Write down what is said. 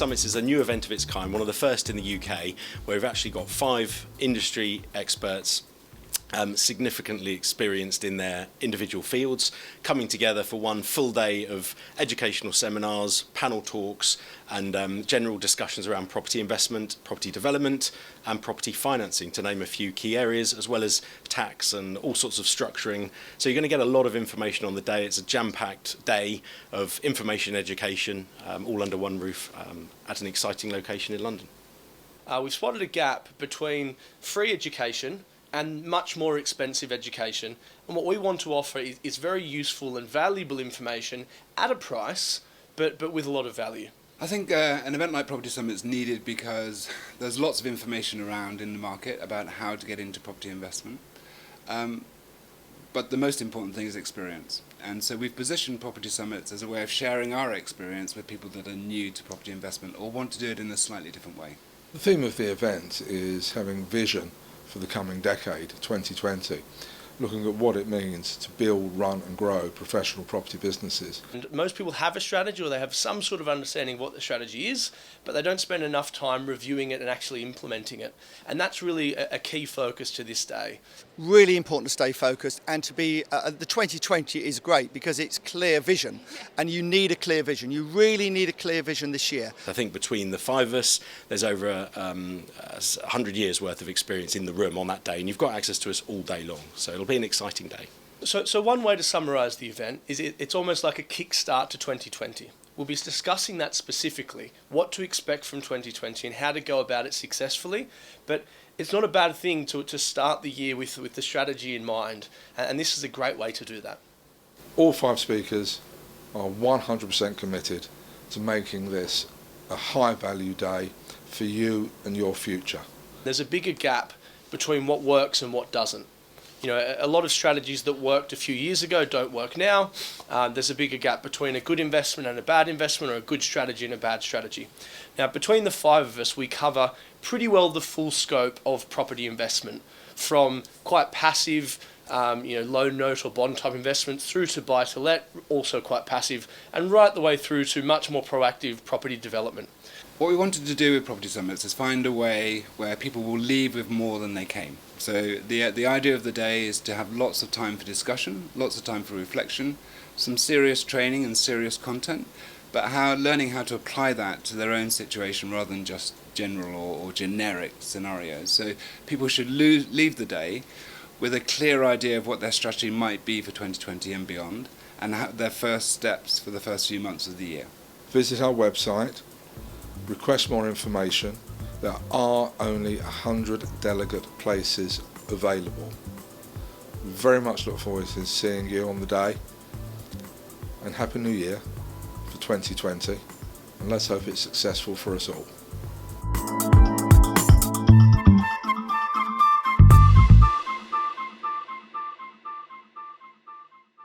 Summits is a new event of its kind, one of the first in the UK, where we've actually got 5 industry experts significantly experienced in their individual fields, coming together for one full day of educational seminars, panel talks, and general discussions around property investment, property development, and property financing, to name a few key areas, as well as tax and all sorts of structuring. So you're going to get a lot of information on the day. It's a jam-packed day of information education, all under one roof, at an exciting location in London. We've spotted a gap between free education and much more expensive education, and what we want to offer is very useful and valuable information at a price, but with a lot of value. I think an event like Property Summit is needed because there's lots of information around in the market about how to get into property investment, but the most important thing is experience. And so we've positioned Property Summits as a way of sharing our experience with people that are new to property investment or want to do it in a slightly different way. The theme of the event is having vision for the coming decade, 2020, looking at what it means to build, run and grow professional property businesses. And most people have a strategy, or they have some sort of understanding of what the strategy is, but they don't spend enough time reviewing it and actually implementing it. And that's really a key focus to this day. Really important to stay focused, and to be the 2020 is great because it's clear vision, and you need a clear vision. You really need a clear vision this year. I think between the 5 of us, there's over 100 years worth of experience in the room on that day, and you've got access to us all day long. So it'll be an exciting day. So one way to summarise the event is it's almost like a kickstart to 2020. We'll be discussing that specifically, what to expect from 2020 and how to go about it successfully. But it's not a bad thing to start the year with the strategy in mind, and this is a great way to do that. All 5 speakers are 100% committed to making this a high value day for you and your future. There's a bigger gap between what works and what doesn't. You know, a lot of strategies that worked a few years ago don't work now. There's a bigger gap between a good investment and a bad investment, or a good strategy and a bad strategy. Now, between the 5 of us, we cover pretty well the full scope of property investment, from quite passive, low note or bond type investments, through to buy to let, also quite passive, and right the way through to much more proactive property development. What we wanted to do with Property Summits is find a way where people will leave with more than they came. So the idea of the day is to have lots of time for discussion, lots of time for reflection, some serious training and serious content, but learning how to apply that to their own situation rather than just general or generic scenarios. So people should leave the day with a clear idea of what their strategy might be for 2020 and beyond, and their first steps for the first few months of the year. Visit our website, request more information. There are only 100 delegate places available. Very much look forward to seeing you on the day, and Happy New Year for 2020, and let's hope it's successful for us all.